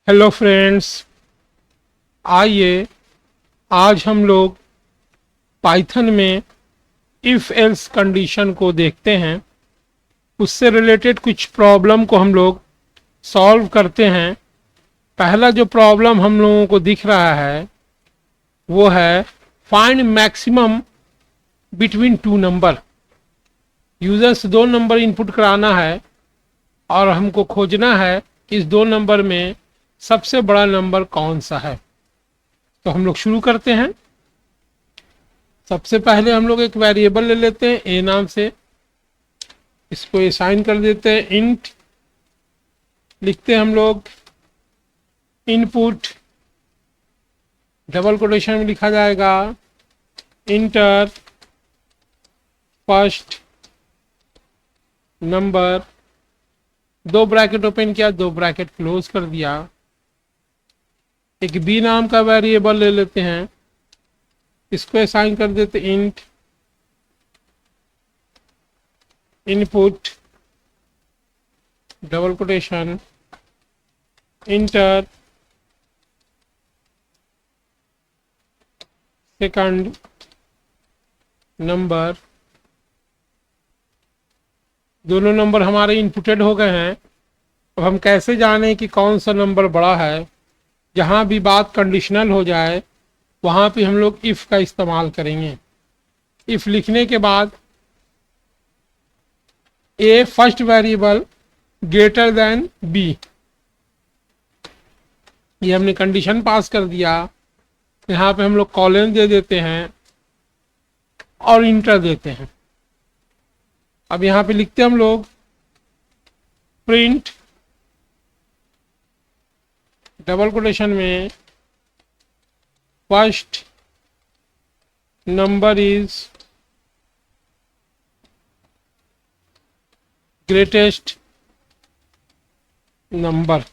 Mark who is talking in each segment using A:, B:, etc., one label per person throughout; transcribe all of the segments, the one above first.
A: Hello friends, आइए आज हम लोग पाइथन में इफ़ एल्स कंडीशन को देखते हैं। उससे रिलेटेड कुछ प्रॉब्लम को हम लोग सॉल्व करते हैं। पहला जो प्रॉब्लम हम लोगों को दिख रहा है वो है find maximum between two number. User से दो नंबर इनपुट कराना है और हमको खोजना है इस दो नंबर में सबसे बड़ा नंबर कौन सा है। तो हम लोग शुरू करते हैं। सबसे पहले हम लोग एक वेरिएबल ले लेते हैं ए नाम से, इसको असाइन कर देते हैं इंट। लिखते हैं हम लोग इनपुट, डबल कोटेशन में लिखा जाएगा इंटर फर्स्ट नंबर, दो ब्रैकेट ओपन किया, दो ब्रैकेट क्लोज कर दिया। एक बी नाम का वेरिएबल ले लेते हैं, इसको असाइन कर देते int input, double quotation, inter second number. दोनों नंबर हमारे इनपुटेड हो गए हैं। अब हम कैसे जाने कि कौन सा नंबर बड़ा है। जहाँ भी बात कंडीशनल हो जाए वहाँ पे हम लोग इफ़ का इस्तेमाल करेंगे। इफ़ लिखने के बाद A first variable greater than B, ये हमने कंडीशन पास कर दिया। यहाँ पे हम लोग कॉलन दे देते हैं और इंटर देते हैं। अब यहाँ पे लिखते हैं हम लोग प्रिंट डबल कोटेशन में first number is greatest number,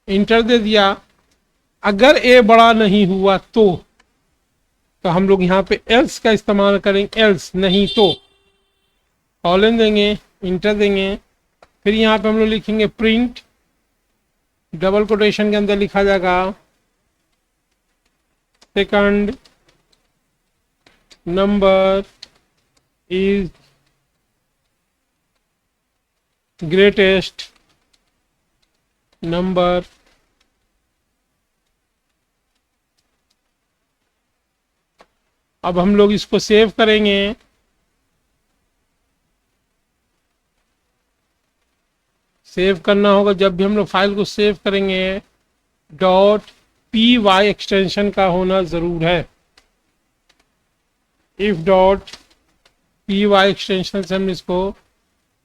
A: enter दे दिया। अगर ए बड़ा नहीं हुआ तो हम लोग यहाँ पे एल्स का इस्तेमाल करेंगे, एल्स नहीं तो कॉलन देंगे, इंटर देंगे। फिर यहाँ पे हम लोग लिखेंगे प्रिंट, डबल कोटेशन के अंदर लिखा जाएगा second number is greatest number. अब हम लोग इसको सेव करेंगे। सेव करना होगा, जब भी हम लोग फाइल को सेव करेंगे .py एक्सटेंशन का होना ज़रूर है। इफ .py एक्सटेंशन से हमने इसको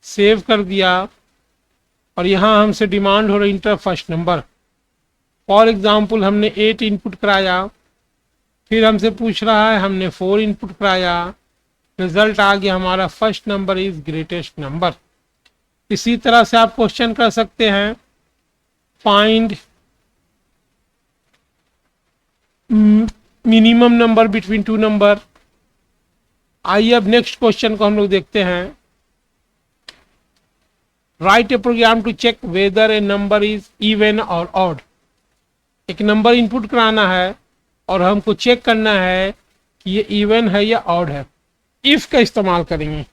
A: सेव कर दिया और यहाँ हमसे डिमांड हो रही inter first number. For example हमने 8 इनपुट कराया, फिर हमसे पूछ रहा है, हमने 4 इनपुट कराया, रिजल्ट आ गया हमारा first number is greatest number. इसी तरह से आप क्वेश्चन कर सकते हैं find minimum number between two number. आइए अब नेक्स्ट क्वेश्चन को हम लोग देखते हैं। Write a program to check whether a number is even और ऑड। एक नंबर इनपुट कराना है और हमको चेक करना है कि ये इवन है या ऑड है। इफ का इस्तेमाल करेंगे।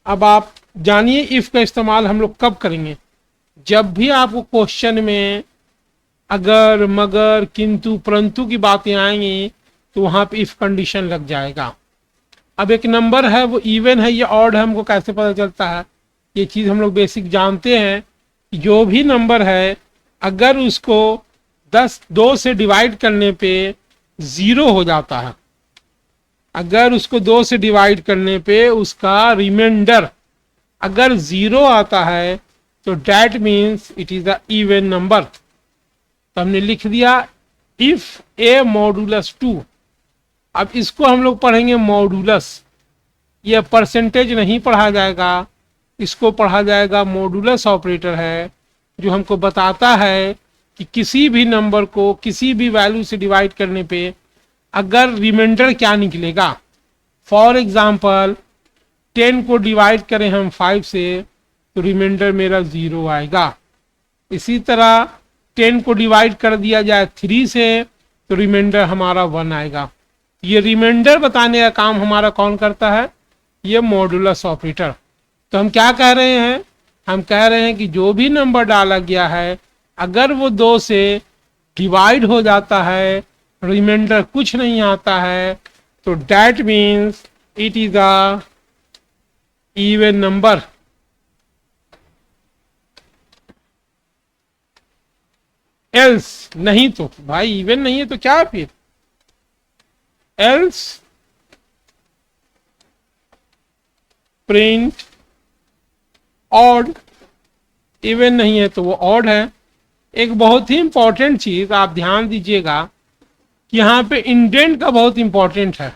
A: अब आप जानिए इफ का इस्तेमाल हम लोग कब करेंगे। जब भी आपको क्वेश्चन में अगर मगर किंतु परंतु की बातें आएंगी तो वहां पे इफ कंडीशन लग जाएगा। अब एक नंबर है वो इवन है या ऑड है, हमको कैसे पता चलता है? ये चीज़ हम लोग बेसिक जानते हैं कि जो भी नंबर है अगर उसको 2 से डिवाइड करने पे 0 हो जाता है, अगर उसको 2 से डिवाइड करने पे उसका रिमाइंडर अगर 0 आता है तो that means it is a even number. तो हमने लिख दिया इफ ए मॉडुलस 2। अब इसको हम लोग पढ़ेंगे मॉडुलस। यह परसेंटेज नहीं पढ़ा जाएगा, इसको पढ़ा जाएगा मॉडुलस ऑपरेटर है, जो हमको बताता है कि किसी भी नंबर को किसी भी वैल्यू से डिवाइड करने पे अगर रिमाइंडर क्या निकलेगा। फॉर एग्जाम्पल 10 को डिवाइड करें हम 5 से तो रिमाइंडर मेरा 0 आएगा। इसी तरह 10 को डिवाइड कर दिया जाए 3 से तो रिमाइंडर हमारा 1 आएगा। ये रिमाइंडर बताने का काम हमारा कौन करता है? ये मॉडुलस ऑपरेटर। तो हम क्या कह रहे हैं? हम कह रहे हैं कि जो भी नंबर डाला गया है अगर वो 2 से डिवाइड हो जाता है, रिमाइंडर कुछ नहीं आता है, तो that means it is a even number. Else नहीं तो भाई इवन नहीं है तो क्या है फिर? Else print odd. इवन नहीं है तो वो ऑड है। एक बहुत ही इंपॉर्टेंट चीज आप ध्यान दीजिएगा कि यहाँ पे इंडेंट का बहुत इंपॉर्टेंट है।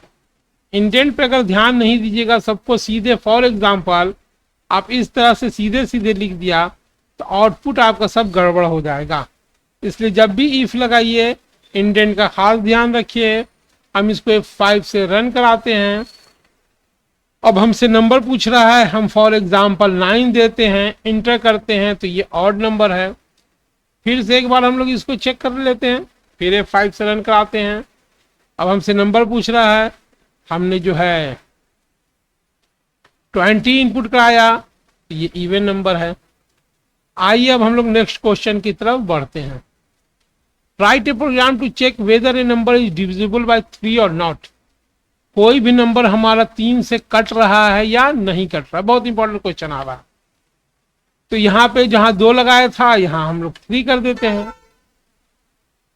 A: इंडेंट पे अगर ध्यान नहीं दीजिएगा, सबको सीधे फॉर एग्जांपल आप इस तरह से सीधे सीधे लिख दिया तो आउटपुट आपका सब गड़बड़ हो जाएगा। इसलिए जब भी इफ लगाइए इंडेंट का खास ध्यान रखिए। हम इसको F5 से रन कराते हैं। अब हमसे नंबर पूछ रहा है, हम फॉर एग्जांपल 9 देते हैं, इंटर करते हैं तो ये ऑड नंबर है। फिर से एक बार हम लोग इसको चेक कर लेते हैं, फिर F5 से रन कराते हैं। अब हमसे नंबर पूछ रहा है, हमने जो है 20 इनपुट कराया तो ये इवन नंबर है। आइए अब हम लोग नेक्स्ट क्वेश्चन की तरफ बढ़ते हैं। Write a program to check whether a number is divisible by 3 और नॉट। कोई भी नंबर हमारा 3 से कट रहा है या नहीं कट रहा है। बहुत इंपॉर्टेंट क्वेश्चन आ रहा है। तो यहाँ पे जहां 2 लगाया था यहाँ हम लोग 3 कर देते हैं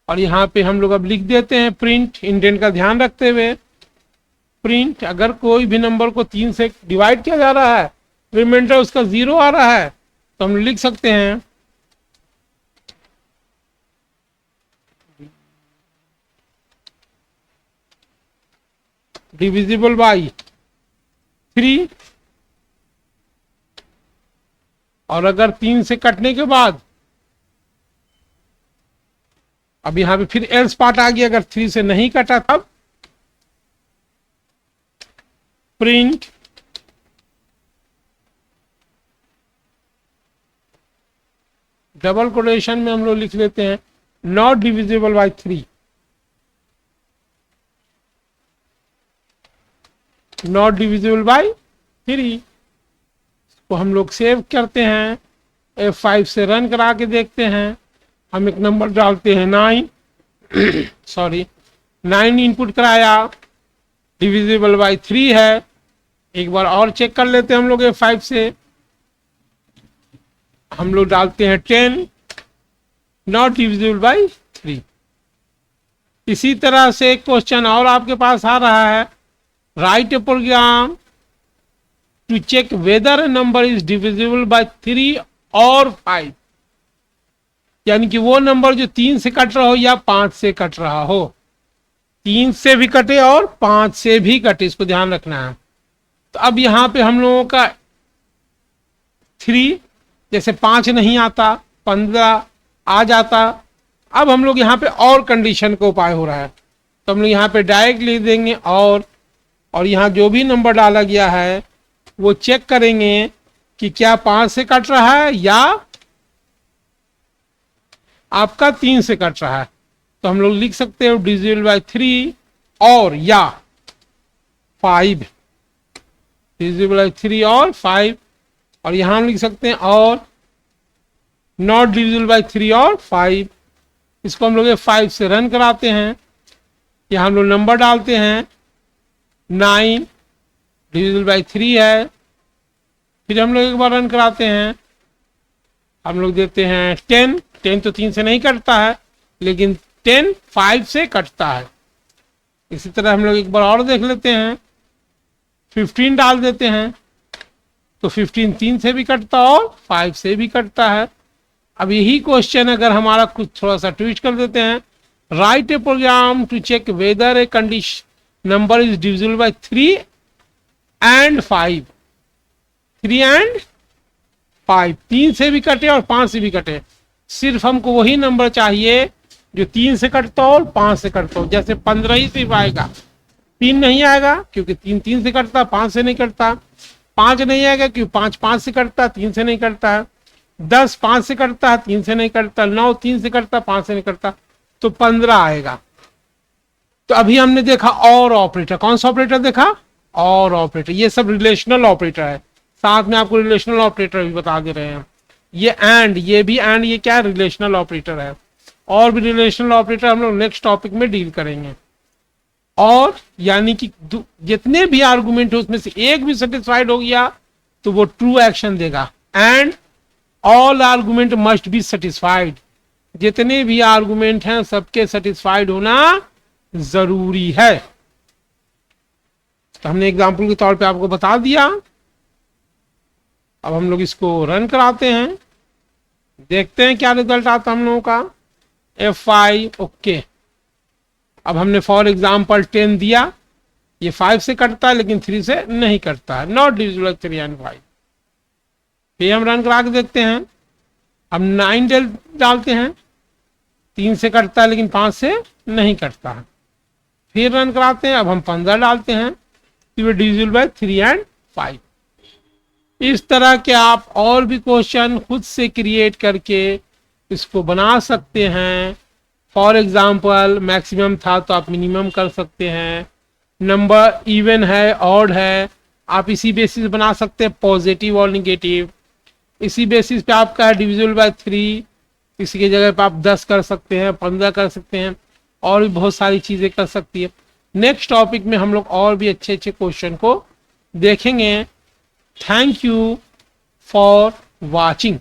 A: और यहाँ पे हम लोग अब लिख देते हैं प्रिंट, इंडेंट का ध्यान रखते हुए प्रिंट। अगर कोई भी नंबर को 3 से डिवाइड किया जा रहा है, रिमाइंडर उसका 0 आ रहा है, तो हम लिख सकते हैं डिविजिबल बाई 3। और अगर 3 से कटने के बाद अब यहां पे फिर एल्स पार्ट आ गया, अगर 3 से नहीं कटा तब प्रिंट डबल कोटेशन में हम लोग लिख लेते हैं not divisible by 3। Not divisible by 3 को हम लोग सेव करते हैं, F5 से रन करा के देखते हैं। हम एक नंबर डालते हैं 9 सॉरी 9 इनपुट कराया, डिविजिबल बाय 3 है। एक बार और चेक कर लेते हैं हम लोग F5 से। हम लोग डालते हैं 10 नॉट डिविजिबल बाय 3। इसी तरह से एक क्वेश्चन और आपके पास आ रहा है, write a program to check whether a number is divisible by 3 और 5। यानी कि वो नंबर जो 3 से कट रहा हो या 5 से कट रहा हो। 3 से भी कटे और 5 से भी कटे, इसको ध्यान रखना है। तो अब यहां पे हम लोगों का 3 जैसे 5 नहीं आता, 15 आ जाता। अब हम लोग यहाँ पे और कंडीशन का उपाय हो रहा है, तो हम लोग यहाँ पे डायरेक्ट लिख देंगे और यहाँ जो भी नंबर डाला गया है वो चेक करेंगे कि क्या 5 से कट रहा है या आपका 3 से कट रहा है। तो हम लोग लिख सकते हो डिविजिबल बाय 3 और या 5, डिविजिबल बाय 3 और 5। और यहां हम लिख सकते हैं और नॉट डिविजिबल बाय 3 और 5। इसको हम लोग 5 से रन कराते हैं। यहाँ हम लोग नंबर डालते हैं 9 डिविजिबल बाय 3 है। फिर हम लोग एक बार रन कराते हैं, हम लोग देते हैं 10। 10 तो 3 से नहीं कटता है, लेकिन 10 5 से कटता है। इसी तरह हम लोग एक बार और देख लेते हैं, 15 डाल देते हैं तो 15 3 से भी कटता और 5 से भी कटता है। अब यही क्वेश्चन अगर हमारा कुछ थोड़ा सा ट्विस्ट कर देते हैं, write a program to check whether a condition number is divisible by 3 and 5। 3 and 5, 3 से भी कटे और 5 से भी कटे। सिर्फ हमको वही नंबर चाहिए जो 3 से कटता हो और 5 से कटता हो। जैसे 15 ही सिर्फ आएगा, 3 नहीं आएगा क्योंकि 3 से कटता, 5 से नहीं कटता। 5 नहीं आएगा क्योंकि 5 5 से कटता है, 3 से नहीं करता है। 10 5 से कटता है, 3 से नहीं करता। 9 3 से कटता, 5 से नहीं करता, तो 15 आएगा। तो अभी हमने देखा और ऑपरेटर, कौन सा ऑपरेटर देखा? और ऑपरेटर। ये सब रिलेशनल ऑपरेटर है, साथ में आपको रिलेशनल ऑपरेटर भी बता दे रहे हैं। ये एंड, ये भी एंड, ये क्या रिलेशनल ऑपरेटर है। और भी रिलेशनल ऑपरेटर हम लोग नेक्स्ट टॉपिक में डील करेंगे। और यानी कि जितने भी आर्गुमेंट हो उसमें से एक भी सेटिस्फाइड हो गया तो वो ट्रू एक्शन देगा। And all argument must be satisfied, जितने भी आर्गुमेंट हैं सबके सेटिस्फाइड होना जरूरी है। तो हमने एग्जाम्पल के तौर पे आपको बता दिया। अब हम लोग इसको रन कराते हैं, देखते हैं क्या रिजल्ट आता है हम लोगों का। F5 okay. अब हमने फॉर एग्जाम्पल 10 दिया, ये 5 से कटता है लेकिन 3 से नहीं कटता है, नॉट डिविजिबल 3 एंड 5। फिर हम रन करा के देखते हैं। अब 9 डालते हैं, 3 से कटता है लेकिन 5 से नहीं कटता है। फिर रन कराते हैं, अब हम 15 डालते हैं, तो डिविजिबल बाय 3 एंड 5। इस तरह के आप और भी क्वेश्चन खुद से क्रिएट करके इसको बना सकते हैं। फॉर एग्जाम्पल मैक्सिमम था तो आप मिनिमम कर सकते हैं। नंबर इवन है, ऑड है, आप इसी बेसिस बना सकते हैं, पॉजिटिव और निगेटिव। इसी बेसिस पे आपका है डिविजिबल बाय 3, इसी की जगह पे आप 10 कर सकते हैं, 15 कर सकते हैं, और भी बहुत सारी चीज़ें कर सकती है। नेक्स्ट टॉपिक में हम लोग और भी अच्छे अच्छे क्वेश्चन को देखेंगे। Thank you for watching.